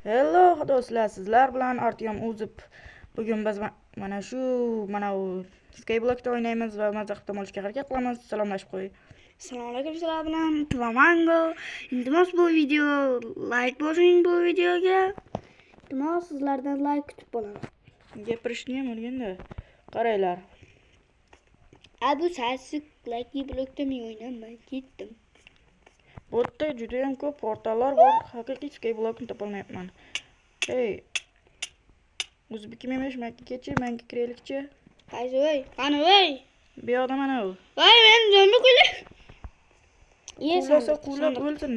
Hello do'stlar, sizlar bilan Artyom Uzib. Bugun biz mana u Skyblockda o'ynaymiz va maza qilib olishga harakat qilamiz. Salomlashib qo'y. Assalomu alaykum, sizlar bilan Tvamango. Iltimos bu video like bosing bu videoga. Iltimos sizlardan like kutib qolaman. Gapirishni ham o'rganda. Qaranglar. Bu sassiq like blokda men o'ynamay ketdim. Bu yerda juda ham ko'p portallar bor. Haqiqiy Skyblockni topolmayapman. Hey. O'zbekim emish, menga kiraylikchi. Qaysi voy? Qani voy? Bu yoqda mana u. Voy, men jonni qo'ylar. Qulab o'lsin.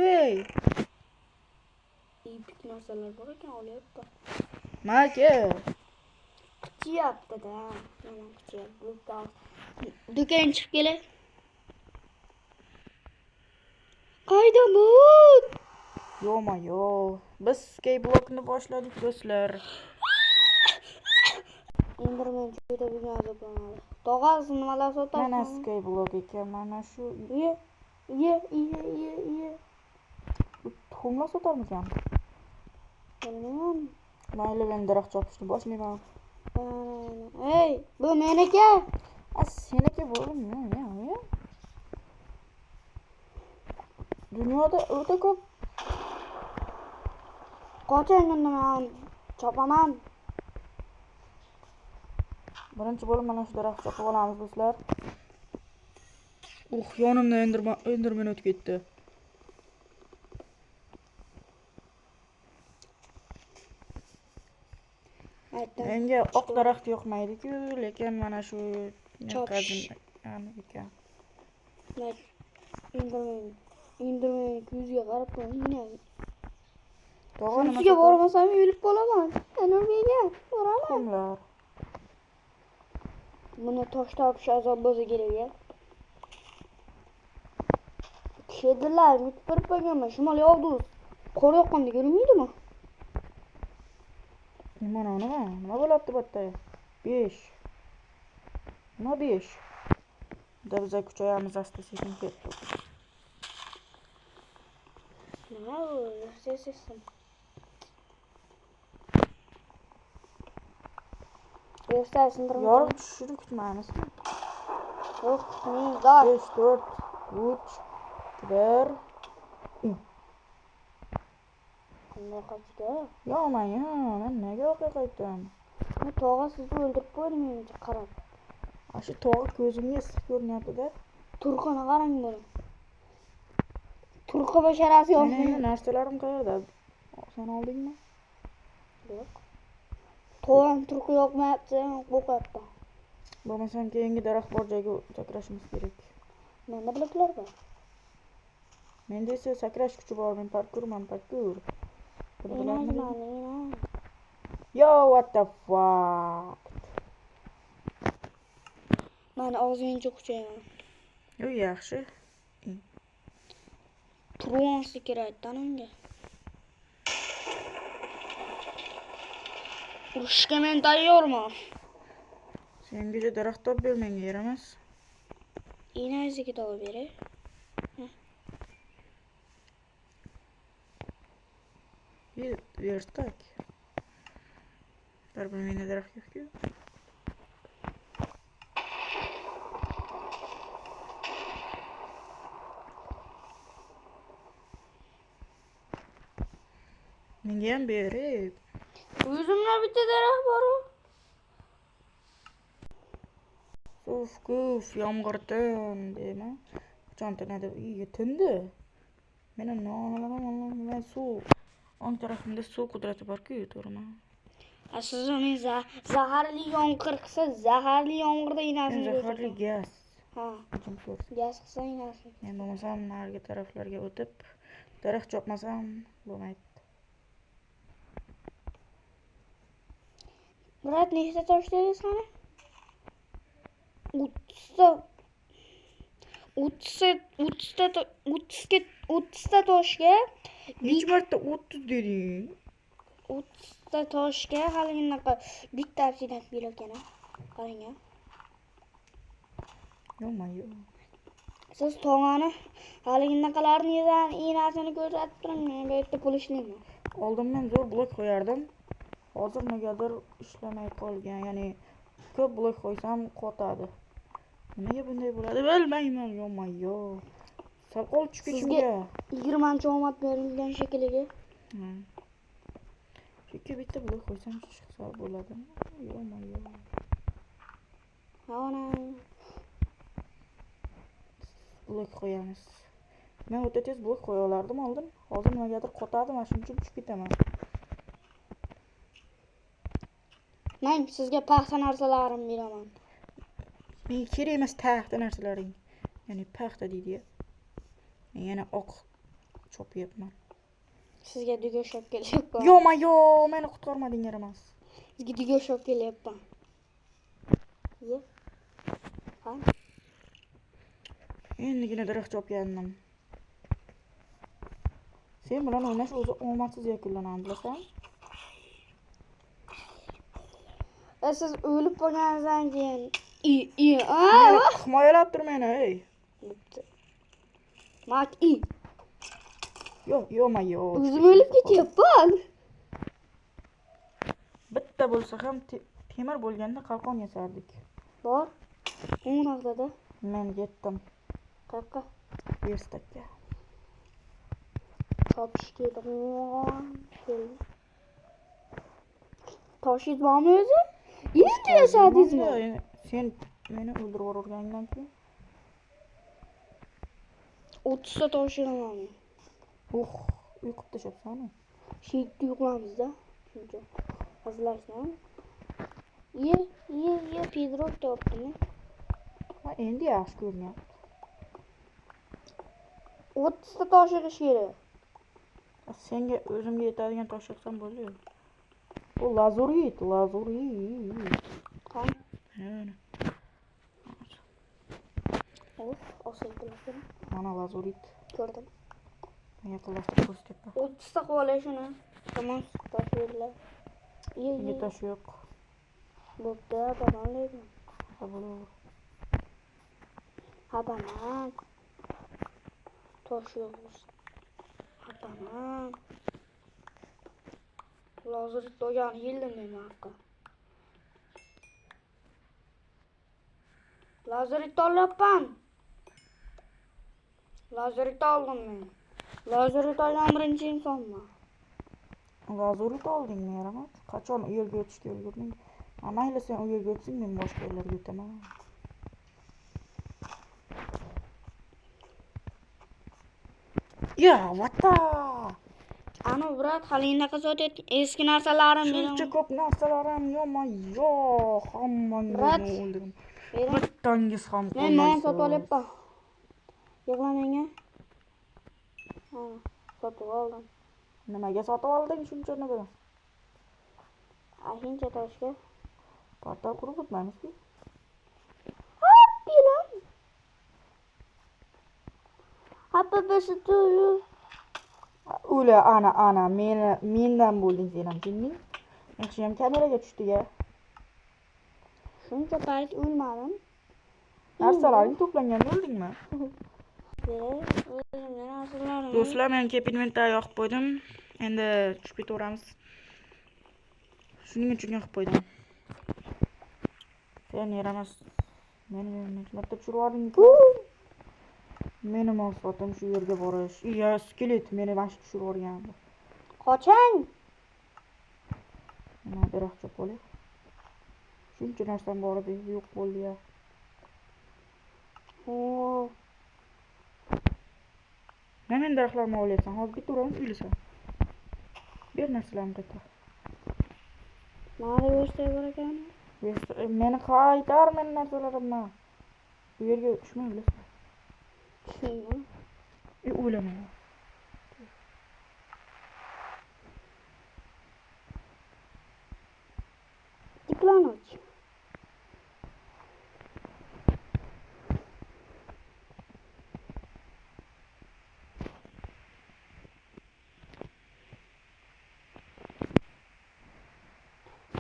Voy. Epik narsalar bor ekan, olyapti. Maka. Kutyapti-da. Mana kutyapti. Do'kon chiqib keladi. Qayda bu? Yo, biz Skyblockni boshladik do'stlar. Enderman juda bugun azoblanadi. Tog'asi nimalar sotadi? Mana Skyblock ekan, mana shu. Ye. Tuxumlar sotarmikan? Bilmayman. Mayli, men daraxt chopishni boshlayman. Hey, bu meniki. Seniki bo'ldimi? Ya. Dunyoda o'ta ko'p. Qoching, men chopaman. Birinchi bo'lib mana shu daraxt chopib olamiz do'stlar. Yonimdan Enderman o'tib ketdi. Menga oq daraxt yoqmaydi-ku, lekin mana shu ekan. Enderman ko'ziga qarab qo'ying. To'g'ri, Sizga bormasam o'lib qolaman. Energiyaga boraman. Tuxumlar. Buni tosh topish azob bo'lsa kerak-ya. Kedilar mitib qo'yganman. Shimoliy avtobus qor yoqqanda ko'rinmaydimi? Nima bo'lyapti bu yerda? 5. Nima 5? Biz kuchayamiz asta-sekin ketdi. Nima bu? Sesim. Yo'qsa sindirib. Yorib tushishini kutmaymiz. Yo'q, men dar. 5, 4, 3, 1. Qanday qochdi? Men nega yo'qqa qaytdim? Men tog'a sizni o'ldirib qo'ydim menga qarab. Shu tog'a ko'zimga issiq ko'rinyapti-da. Turqini qarang buni. Turqi basharasi yo'q. Mening narsalarim qayerda? Sen oldingmi? Yo'q. To'g'an turqi yo'qmayapti, qo'rqyapti. Bo'lmasam keyingi daraxt bor joyga sakrashimiz kerak. Menda bloklar bor. Menda esa sakrash kuchi bor, men parkur. Yo, what the fuck? Men og'zingcha kuchayman. Yo, yaxshi. Turvansi kerakdan unga. Urushga men tayyorman. Senga daraxt topib ber, menga yaramas. Inaysiga topib beray. Верстак. Baribir menda daraxt yo'q-ku. Menga ham ber. O'zimda bitta daraxt bor. Uf, yomg'irdan deymi? Qachontinadi uyga tindi. Meni men suv. O'ng tarafimda suv qudrati bor-ku, to'g'rimi? Siz uni zaharli yomg'ir qilsa, zaharli yomg'irda inasini Zaharli gaz. Ha. Gaz qilsa inasini. Men bo'lmasam narigi taraflarga o'tib, daraxt chopmasam bo'lmaydi. Brat, nechta tosh dedingiz qani? 30 ta toshga Necha marta 30 deding? 30 ta toshga haligi bittasidan berilgan. Qarang-a. Yo'q. Siz tog'ani haligi naqalarni inasini ko'rsatib turing, men bu yerda pul ishlayman. Oldin men zo'r blok qo'yardim. Hozir negadir ishlamay qolgan. Ya'ni ko'p blok qo'ysam qotadi. Nimaga bunday bo'ladi bilmayman. Yo-mayo. Sal qol tushib Sizga ketishimga. 20 omad berilgan shekilli. Chunki bitta blok qo'ysam chiqsa bo'ladi. Yo-mayo. Ana. Blok qo'yamiz. Men o'ta tez blok qo'ya olardim oldin. Hozir nimagadir qotadi, mana shuning uchun tushib ketaman. Men sizga paxta narsalarimni beraman. Menga kerak emas paxta narsalaring. Ya'ni paxta deydi. Men yana oq chopyapman. Sizga dugoshab kelyapman. Yo-mayo, meni qutqarmading yaramas. Sizga dugoshab kelyapman. Ye. Ha? Endigina daraxt chopgandim. Sen bilan o'ynash o'zi omadsiz yakunlanadi, bilasan? Siz o'lib qolganingizdan keyin Himoyalab tur meni, ey. Mak Yo-mayo. o'zim o'lib ketyapman. Bitta bo'lsa ham temir bo'lganda qalqon yasardik. Bor. 10 haftada. Men yetdim. Qayerga? Verstakka. Topish kerak. Toshid bormi o'zi? Endi yashadingizmi? Sen meni o'ldirib yuborgandan keyin 30 ta toshidaman. Uyqub tashabsan. Shekdi uxlamizda. Shuncha. Hazırlarsam. Ye Pedro topdimi? Ha, endi yaxshi ko'rinyapti. 30 ta tosh yig'ish kerak. Senga o'zimga yetadigan tosh yig'sam bo'ladi. Bu lazurit. Qani? Mana. Osildilar. Mana lazurit. Ko'rdim. Men yaqinlashtirib ko'rsatyapman. 30 ta qolay shuni. Tamam, tosh beringlar. Menga tosh yo'q. Bo'pti, banan. Ha, bo'ladi. Ha, banan. Tosh yo'q. Ha, banan. Lazurit olgan yildim men haqqa. Lazurit olyapman. Lazurit oldim men. Lazurit olgan birinchi insonman. Lazurit oldingmi, yaramas? Qachon u yerga o'tishga ulgurding? Mayli, sen u yerga o'tsang, men boshqa yerlarga o'taman. Ya, vata! Ana, brat, hali inaqa sotayotgan eski narsalarim Shuncha ko'p narsalarim yo-mayo, hammangni o'ldirdim. Bittangiz ham qolmaysiz. Men non sotib olyapman. Yig'lamang-a. Ana, sotib oldim. Nimaga sotib olding shunchani bilan? Shuncha toshga. Portal qurib o'tmaymiz-ku. Bilam. Hapa besitu. Ula ana mendan bo'lding sen ham, kelding. Yaxshi ham kameraga tushdi-ya. Shuncha payt o'lmadim. Narsalaring to'planganda o'ldingmi? Narsalarim. Do'stlar, men kep inventar yoqib qo'ydim. Endi tushib ketaveramiz. Shuning uchun yoqib qo'ydim. Sen yaramas. Meni marta tushirib yubording-ku. Meni maqsadim shu yerga borish. Iya, skelet meni mana shu tushirib yuborgandi. Qoching. Mana daraxt chop olay. Shuncha narsam bor edi, yo'q bo'ldi-ya. Men daraxtlarni olyapsan, hozir bitta uramiz, uylasan. Ber narsalarni qaytar. Mana o'shtay bor ekan. Meni qaytar, men narsalarimni. Bu yerga tushmay o'lasan. Tushmayman. O'lama. Diplanoch.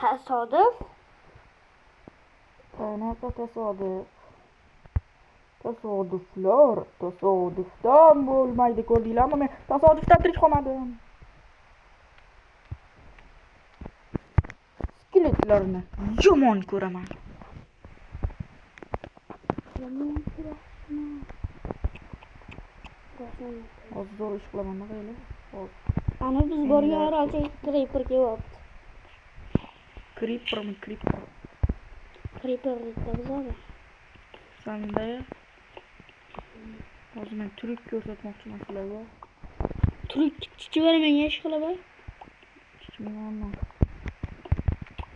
Tasodif? Qanaqa tasodif? Tasodifdan bo'lmaydi, ko'rdinglarmi? Men tasodifdan tirik qolmadim. Skeletlarni yomon ko'raman. Hozir zo'r ish qilaman, mayli. Hozir Ana biz borgan orolcha creeper kelyapti. creeper. Creeper bizada. Sanda hozir men trik ko'rsatmoqchiman sizlarga. Turk chiqaver menga ish qilaman. Chiqmayman.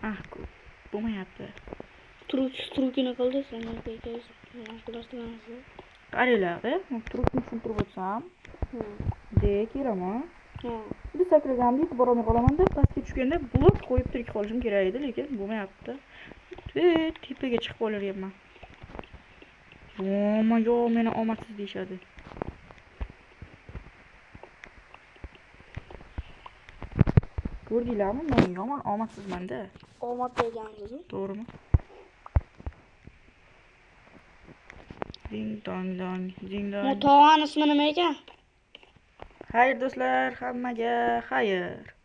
Ah, bo'lmayapti. Turkini qildi sen qilasizlar. Qaranglar, trikni tushuntirib o'tsam. Kiraman. Ha. Bir sakraganimda yetib borolmay qolaman-da, pastga tushganda blok qo'yib tirik qolishim kerak edi, lekin bo'lmayapti. Tepaga chiqib olaryapman. Yo, meni omadsiz deyishadi. Ko'rdinglarmi? Men yomon omadsizman-da. Omad bergansiz. To'g'rimi? Ding dong. Motovan ismi nima ekan? Xayr do'stlar, hammaga xayr.